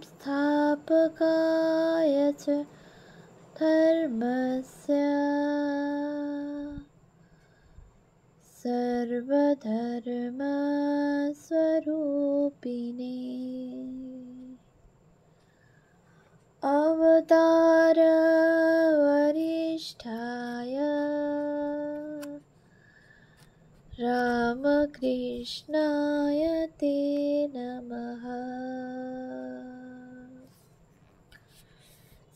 संस्थापकाय च धर्मस्य सर्वधर्मस्वरूपिणे अवतार वरिष्ठाय रामकृष्णाय ते नमः।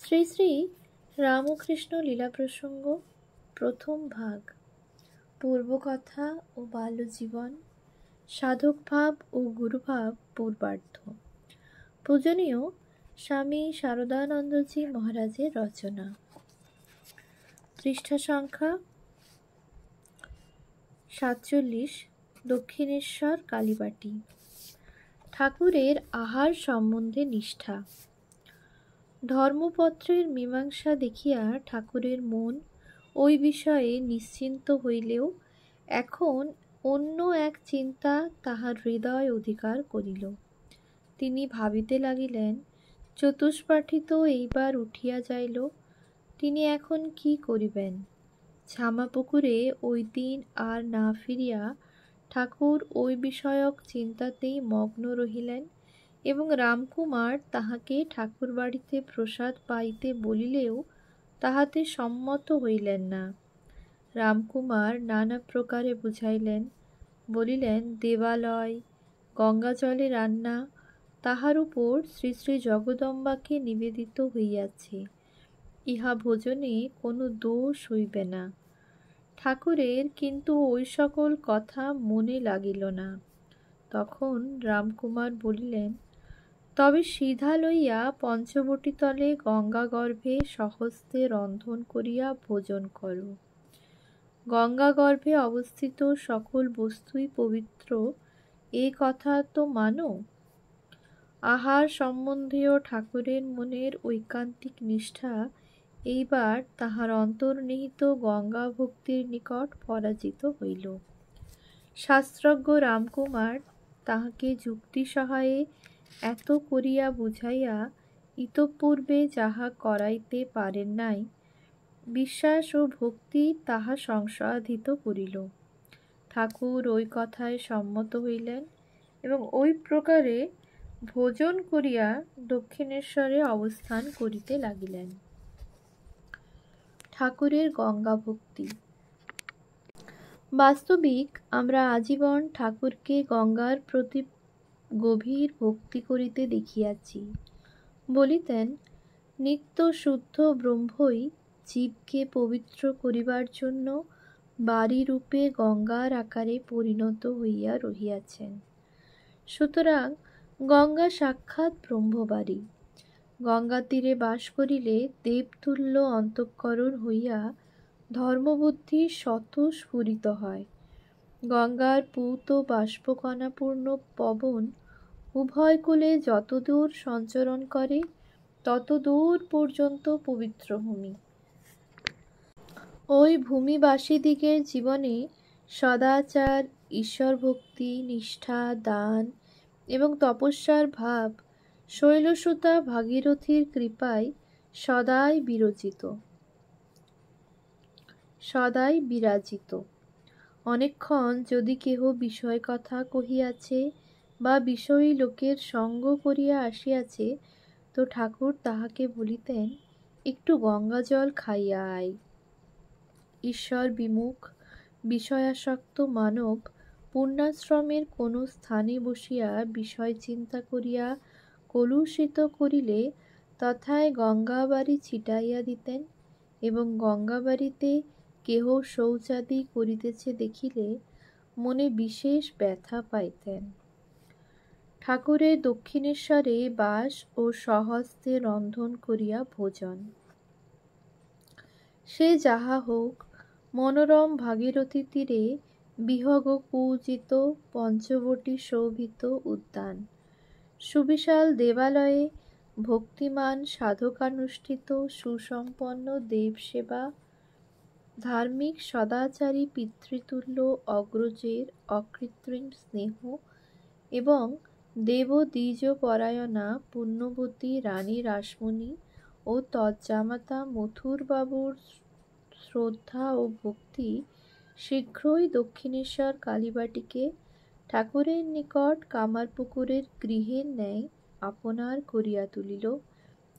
শ্রী শ্রী রামকৃষ্ণ লীলা প্রসঙ্গ প্রথম ভাগ। পূর্বকথা ও বাল্যজীবন, সাধক ভাব ও গুরুভাব পূর্বার্ধ। পূজনীয় স্বামী শারদানন্দজি মহারাজের রচনা। পৃষ্ঠা সংখ্যা 47। দক্ষিণেশ্বর কালীবাটি। ঠাকুরের আহার সম্বন্ধে নিষ্ঠা। ধর্মপত্রের মীমাংসা দেখিয়া ঠাকুরের মন ওই বিষয়ে নিশ্চিন্ত হইলেও এখন অন্য এক চিন্তা তাহার হৃদয় অধিকার করিল। তিনি ভাবিতে লাগিলেন, চতুষ্পাঠী তো এইবার উঠিয়া যাইল, তিনি এখন কি করিবেন। ঝামাপুকুরে ওই দিন আর না ফিরিয়া ঠাকুর ওই বিষয়ক চিন্তাতেই মগ্ন রহিলেন এবং রামকুমার তাহাকে ঠাকুর বাড়িতে প্রসাদ পাইতে বলিলেও তাহাতে সম্মত হইলেন না। রামকুমার নানা প্রকারে বুঝাইলেন, বলিলেন দেবালয়, গঙ্গাজলে রান্না, তাহার উপর শ্রী শ্রী জগদম্বাকে নিবেদিত হইয়াছে, ইহা ভোজনে কোনো দোষ হইবে না। ঠাকুরের কিন্তু ওই সকল কথা মনে লাগিল না। তখন রামকুমার বলিলেন, তবে সিধা লইয়া পঞ্চবটী তলে গঙ্গা গর্ভে স্বহস্তে রন্ধন করিয়া ভোজন করো। গঙ্গা গর্ভে অবস্থিত সকল বস্তুই পবিত্র, এ কথা তো মানো। আহার সম্বন্ধীয় ঠাকুরের মনের ঐকান্তিক নিষ্ঠা এইবার তাহার অন্তর্নিহিত গঙ্গা ভক্তির নিকট পরাজিত হইল। শাস্ত্রজ্ঞ রামকুমার তাহাকে যুক্তি সহায়ে এত করিয়া বুঝাইয়া ইতঃপূর্বে যাহা করাইতে পারেন নাই, বিশ্বাস ও ভক্তি তাহা সংশয়াধীত করিল। ঠাকুর ওই কথায় সম্মত হইলেন এবং ওই প্রকারে ভোজন করিয়া দক্ষিণেশ্বরে অবস্থান করিতে লাগিলেন। ঠাকুরের গঙ্গা ভক্তি। বাস্তবিক আমরা আজীবন ঠাকুরকে গঙ্গার প্রতি গভীর ভক্তি করিতে দেখিয়াছি। বলিতেন, নিত্য শুদ্ধ ব্রহ্মই জীবকে পবিত্র করিবার জন্য বাড়িরূপে গঙ্গার আকারে পরিণত হইয়া রহিয়াছেন। সুতরাং গঙ্গা সাক্ষাৎ ব্রহ্মবাড়ি। গঙ্গা তীরে বাস করিলে দেবতুল্য অন্তঃকরণ হইয়া ধর্মবুদ্ধি স্বতঃস্ফুরিত হয়। গঙ্গার পূত বাষ্পকণাপূর্ণ পবন উভয় কূলে যতদূর সঞ্চরণ করে ততদূর পর্যন্ত পবিত্র ভূমি। ওই ভূমিবাসীদিগের জীবনে সদাচার, ঈশ্বরভক্তি, নিষ্ঠা, দান এবং তপস্যার ভাব শৈলসুতা ভাগীরথীর কৃপায় সদাই বিরাজিত। অনেকক্ষণ যদি কেহ বিষয় কথা কহিয়াছে বা বিষয়ী লোকের সঙ্গ করিয়া আসিয়াছে, তো ঠাকুর তাহাকে বলিতেন, একটু গঙ্গা জল খাইয়া আয়। ঈশ্বর বিমুখ বিষয়াসক্ত মানব পূর্ণাশ্রমের কোনো স্থানে বসিয়া বিষয় চিন্তা করিয়া কলুষিত করিলে তথায় গঙ্গাবাড়ি ছিটাইয়া দিতেন এবং গঙ্গাবাড়িতে কেহ শৌচাদি করিতেছে দেখিলে মনে বিশেষ ব্যথা পাইতেন। ঠাকুরের দক্ষিণেশ্বরে বাস ও স্বহস্তে রন্ধন করিয়া ভোজন। সে যাহা হোক, মনোরম ভাগীরথী তীরে বিহগ পূজিত পঞ্চবটী শোভিত উদ্যান, সুবিশাল দেবালয়ে ভক্তিমান সাধকানুষ্ঠিত সুসম্পন্ন দেবসেবা, ধার্মিক সদাচারী পিতৃতুল্য অগ্রজের অকৃত্রিম স্নেহ এবং দেব দ্বিজ পরায়ণা পুণ্যবতী রানী রাসমণি ও তজ্জামাতা মথুরবাবুর শ্রদ্ধা ও ভক্তি শীঘ্রই দক্ষিণেশ্বর কালীবাটিকে ঠাকুরের নিকট কামারপুকুরের গৃহের ন্যায় আপনার করিয়া তুলিল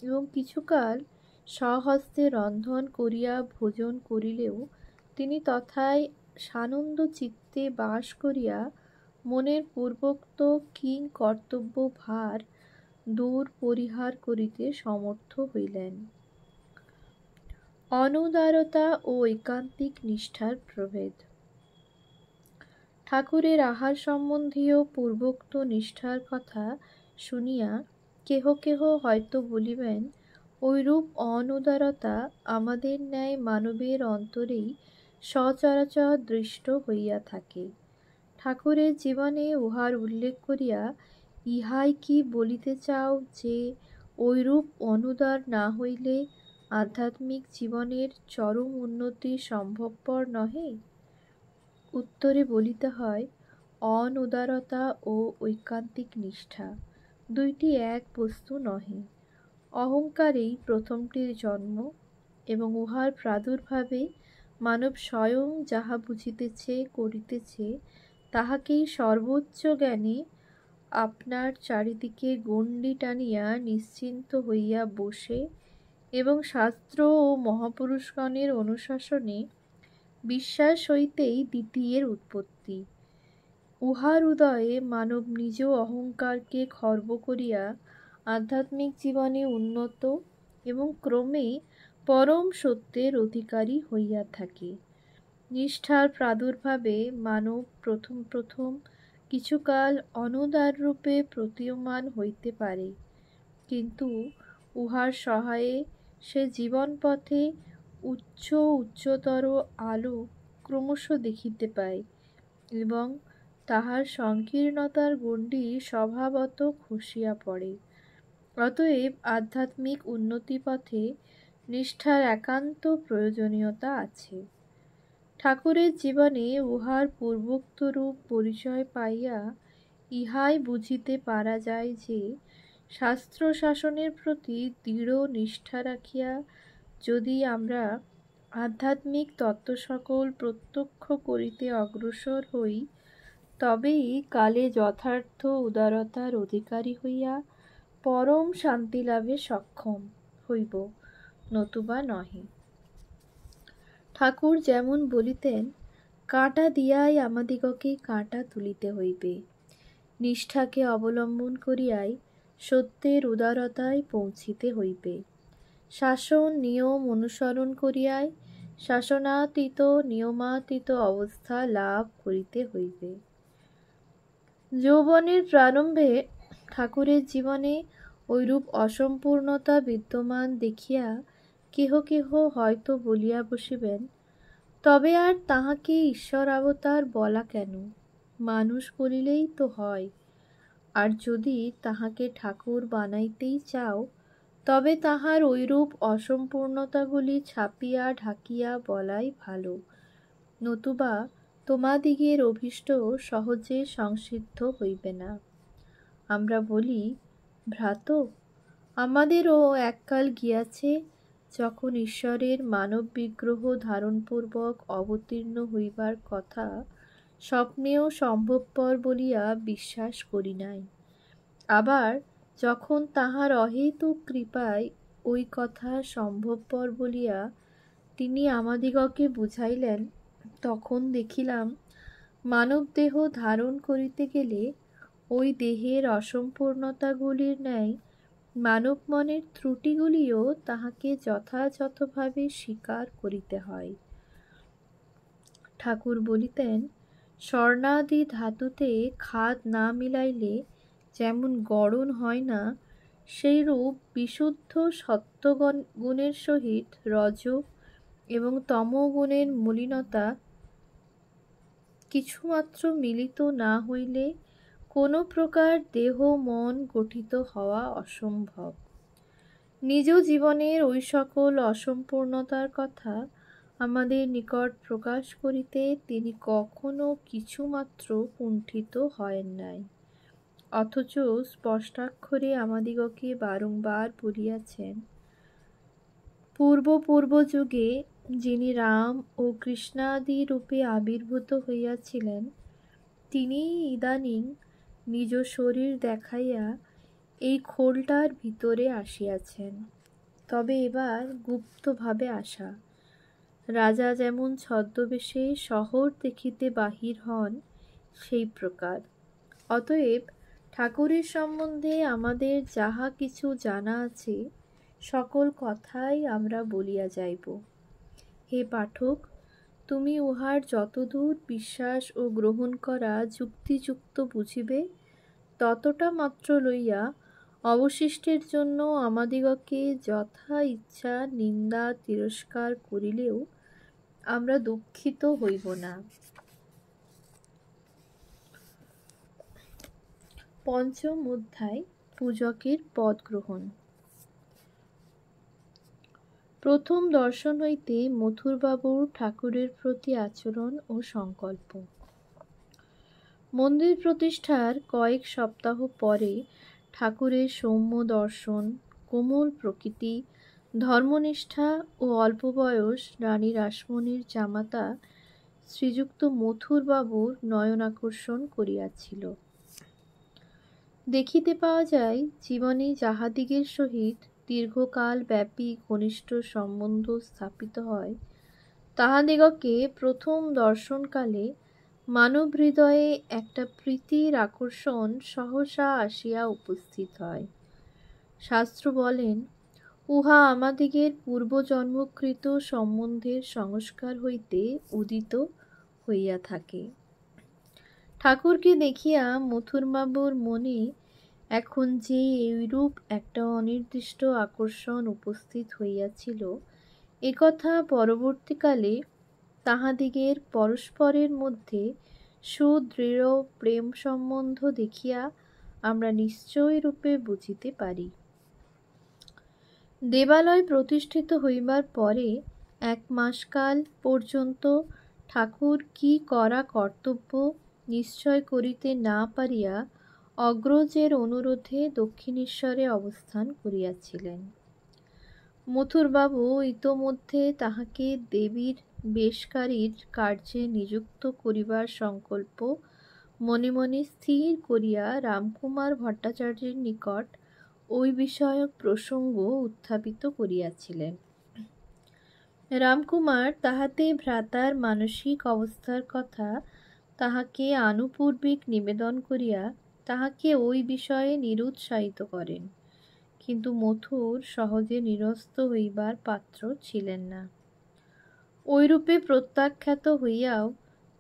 এবং কিছুকাল স্বহস্তে রন্ধন করিয়া ভোজন করিলেও তিনি তথায় সানন্দ চিত্তে বাস করিয়া মনের পূর্বোক্ত কিং কর্তব্য ভার দূর পরিহার করিতে সমর্থ হইলেন। অনুদারতা ও ঐকান্তিক নিষ্ঠার প্রভেদ। ঠাকুরের আহার সম্বন্ধীয় পূর্বোক্ত নিষ্ঠার কথা শুনিয়া কেহ কেহ হয়তো বলিবেন, ঐরূপ অনুদারতা আমাদের ন্যায় মানবের অন্তরেই সচরাচর দৃষ্ট হইয়া থাকে। ঠাকুরের জীবনে উহার উল্লেখ করিয়া ইহাই কি বলিতে চাও যে ঐরূপ অনুদার না হইলে আধ্যাত্মিক জীবনের চরম উন্নতি সম্ভবপর নহে? উত্তরে বলিতে হয়, অনুদারতা ও ঐকান্তিক নিষ্ঠা দুইটি এক বস্তু নহে। অহংকারেই প্রথমটির জন্ম এবং উহার প্রাদুর্ভাবে মানব স্বয়ং যাহা বুঝিতেছে করিতেছে তাহাকেই সর্বোচ্চ জ্ঞানে আপনার চারিদিকে গণ্ডি টানিয়া নিশ্চিন্ত হইয়া বসে এবং শাস্ত্র ও মহাপুরুষগণের অনুশাসনে বিশ্বাস হইতেই দ্বিতীয়ের উৎপত্তি। উহার উদয়ে মানব নিজ অহংকারকে খর্ব করিয়া আধ্যাত্মিক জীবনে উন্নত এবং ক্রমে পরম সত্যের অধিকারী হইয়া থাকে। নিষ্ঠার প্রাদুর্ভাবে মানব প্রথম প্রথম কিছুকাল অনুদার রূপে প্রতীয়মান হইতে পারে, কিন্তু উহার সহায়ে সে জীবনপথে উচ্চতর আলো ক্রমশ দেখিতে পায় এবং তাহার সংকীর্ণতার গণ্ডি স্বভাবত খসিয়া পড়ে। অতএব আধ্যাত্মিক উন্নতিপথে নিষ্ঠার একান্ত প্রয়োজনীয়তা আছে। ঠাকুরের জীবনে উহার পূর্বোক্ত রূপ পরিচয় পাইয়া ইহাই বুঝিতে পারা যায় যে শাস্ত্র শাসনের প্রতি দৃঢ় নিষ্ঠা রাখিয়া যদি আমরা আধ্যাত্মিক তত্ত্ব সকল প্রত্যক্ষ করিতে অগ্রসর হই, তবেই কালে যথার্থ উদারতার অধিকারী হইয়া পরম শান্তি লাভে সক্ষম হইব, নতুবা নহে। ঠাকুর যেমন বলিতেন, কাঁটা দিয়াই আমাদিগকে কাঁটা তুলিতে হইবে। নিষ্ঠাকে অবলম্বন করিয়াই সত্যের উদারতায় পৌঁছিতে হইবে। শাসন নিয়ম অনুসরণ করিয়াই শাসনাতীত নিয়মাতীত অবস্থা লাভ করিতে হইবে। যৌবনের প্রারম্ভে ঠাকুরের জীবনে ঐরূপ অসম্পূর্ণতা বিদ্যমান দেখিয়া কেহ কেহ হয়তো বলিয়া বসিবেন, তবে আর তাহাকে ঈশ্বরাবতার বলা কেন? মানুষ বলিলেই তো হয়। আর যদি তাহাকে ঠাকুর বানাইতেই চাও, তবে তাহার ঐরূপ অসম্পূর্ণতাগুলি ছাপিয়া ঢাকিয়া বলাই ভালো, নতুবা তোমাদিগের অভীষ্ট সহজে সংসিদ্ধ হইবে না। আমরা বলি, ভ্রাত, আমাদেরও এককাল গিয়াছে যখন ঈশ্বরের মানব বিগ্রহ ধারণপূর্বক অবতীর্ণ হইবার কথা স্বপ্নেও সম্ভবপর বলিয়া বিশ্বাস করি নাই। আবার যখন তাহার অহেতুক কৃপায় ওই কথা সম্ভবপর বলিয়া তিনি আমাদিগকে বুঝাইলেন, তখন দেখিলাম মানব দেহ ধারণ করিতে গেলে ওই দেহের অসম্পূর্ণতাগুলির ন্যায় মানব মনের ত্রুটিগুলিও তাহাকে যথাযথভাবে স্বীকার করিতে হয়। ঠাকুর বলিতেন, স্বর্ণাদি ধাতুতে খাদ না মিলাইলে যেমন গড়ন হয় না, সেইরূপ বিশুদ্ধ সত্ত্বগুণের সহিত রজ এবং তমগুণের মলিনতা কিছুমাত্র মিলিত না হইলে কোন প্রকার দেহ মন গঠিত হওয়া অসম্ভব। নিজ জীবনের ওই সকল অসম্পূর্ণতার কথা আমাদের নিকট প্রকাশ করিতে তিনি কখনো কিছুমাত্র কুণ্ঠিত হয়েন নাই। অথচ স্পষ্টাক্ষরে আমাদিগকে বারংবার বলিয়াছেন, পূর্ব যুগে যিনি রাম ও কৃষ্ণাদি রূপে আবির্ভূত হইয়াছিলেন, তিনি ইদানীং নিজ শরীর দেখাইয়া এই খোলটার ভিতরে আসিয়াছেন। তবে এবার গুপ্তভাবে আসা। রাজা যেমন ছদ্মবেশে শহর দেখিতে বাহির হন, সেই প্রকার। অতএব ঠাকুরের সম্বন্ধে আমাদের যাহা কিছু জানা আছে, সকল কথাই আমরা বলিয়া যাইব। হে পাঠক, তুমি উহার যতদূর বিশ্বাস ও গ্রহণ করা যুক্তিযুক্ত বুঝিবে, ততটা মাত্র লইয়া অবশিষ্টের জন্য আমাদিগকে যথা ইচ্ছা নিন্দা তিরস্কার করিলেও আমরা দুঃখিত হইব না। পঞ্চম অধ্যায়, পূজকের পদ গ্রহণ। প্রথম দর্শন হইতে মথুরবাবুর ঠাকুরের প্রতি আচরণ ও সংকল্প। মন্দির প্রতিষ্ঠার কয়েক সপ্তাহ পরে ঠাকুরের সৌম্য দর্শন, কোমল প্রকৃতি, ধর্মনিষ্ঠা ও অল্প বয়স রানী রাসমণির জামাতা শ্রীযুক্ত মথুরবাবুর নয়নাকর্ষণ করিয়াছিল। দেখিতে পাওয়া যায়, জীবনে যাহাদিগের সহিত দীর্ঘকাল ব্যাপী ঘনিষ্ঠ সম্বন্ধ স্থাপিত হয়, তাহাদিগকে প্রথম দর্শনকালে মানব হৃদয়ে একটা প্রীতির আকর্ষণ সহসা আসিয়া উপস্থিত হয়। শাস্ত্র বলেন, উহা আমাদিগের পূর্বজন্মকৃত সম্বন্ধের সংস্কার হইতে উদিত হইয়া থাকে। ঠাকুরকে দেখিয়া মথুরবাবুর মনে এখন যে এইরূপ একটা অনির্দিষ্ট আকর্ষণ উপস্থিত হইয়াছিল, একথা পরবর্তীকালে তাহাদিগের পরস্পরের মধ্যে সুদৃঢ় প্রেম সম্বন্ধ দেখিয়া আমরা নিশ্চয় রূপে বুঝিতে পারি। দেবালয় প্রতিষ্ঠিত হইবার পরে 1 মাসকাল পর্যন্ত ঠাকুর কি করা কর্তব্য নিশ্চয় করিতে না পারিয়া অগ্রজের অনুরোধে দক্ষিণেশ্বরে অবস্থান করিয়াছিলেন। মথুরবাবু ইতোমধ্যে তাহাকে দেবীর বেশকারীর কার্যে নিযুক্ত করিবার সংকল্প মনে মনে স্থির করিয়া রামকুমার ভট্টাচার্যের নিকট ওই বিষয়ক প্রসঙ্গ উত্থাপিত করিয়াছিলেন। রামকুমার তাহাতে ভ্রাতার মানসিক অবস্থার কথা তাহাকে আনুপূর্বিক নিবেদন করিয়া তাহাকে ওই বিষয়ে নিরুৎসাহিত করেন, কিন্তু মথুর সহজে নিরস্ত হইবার পাত্র ছিলেন না। ঐরূপে প্রত্যাখ্যাত হইয়াও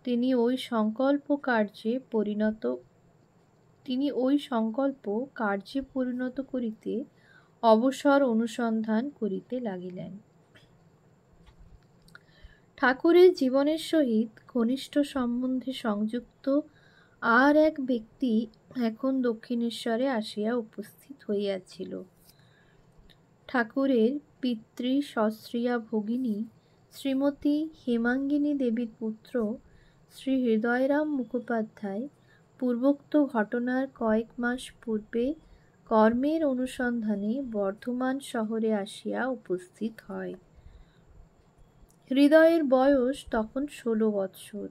তিনি ওই সংকল্প কার্যে পরিণত করিতে অবসর অনুসন্ধান করিতে লাগিলেন। ঠাকুরের জীবনের সহিত ঘনিষ্ঠ সম্বন্ধে সংযুক্ত আর এক ব্যক্তি এখন দক্ষিণেশ্বরে আসিয়া উপস্থিত হইয়াছিল। ঠাকুরের পিতৃ সশ্রিয়া ভগিনী শ্রীমতী হেমাঙ্গিনী দেবীর পুত্র শ্রী হৃদয়রাম মুখোপাধ্যায় পূর্বোক্ত ঘটনার কয়েক মাস পূর্বে কর্মের অনুসন্ধানে বর্ধমান শহরে আসিয়া উপস্থিত হয়। হৃদয়ের বয়স তখন 16 বৎসর।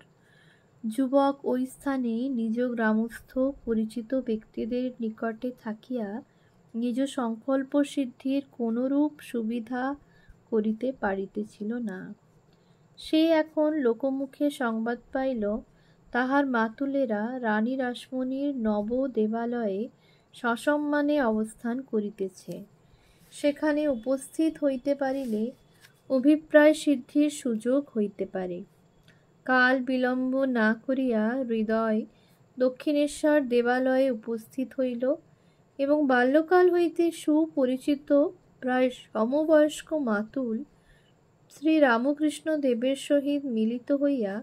যুবক ওই স্থানে নিজ গ্রামস্থ পরিচিত ব্যক্তিদের নিকটে থাকিয়া নিজ সংকল্প সিদ্ধির কোনরূপ সুবিধা করিতে পারিতেছিল না। সে এখন লোকমুখে সংবাদ পাইল, তাহার মাতুলেরা রানী রাসমণির নব দেবালয়ে সসম্মানে অবস্থান করিতেছে। সেখানে উপস্থিত হইতে পারিলে অভিপ্রায় সিদ্ধির সুযোগ হইতে পারে। কাল বিলম্ব না করিয়া হৃদয় দক্ষিণেশ্বর দেবালয়ে উপস্থিত হইল এবং বাল্যকাল হইতে সুপরিচিত প্রায় সমবয়স্ক মাতুল শ্রী রামকৃষ্ণ দেবের সহিত মিলিত হইয়া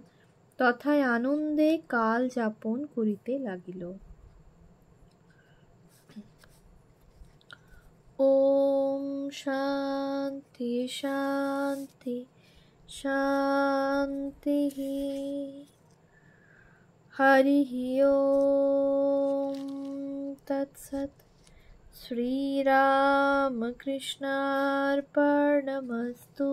তথায় আনন্দে কাল যাপন করিতে লাগিল। ওম শান্তি শান্তি শান্তি। হরি ওম তৎসৎ। শ্রীরামকৃষ্ণার্পণমস্তু।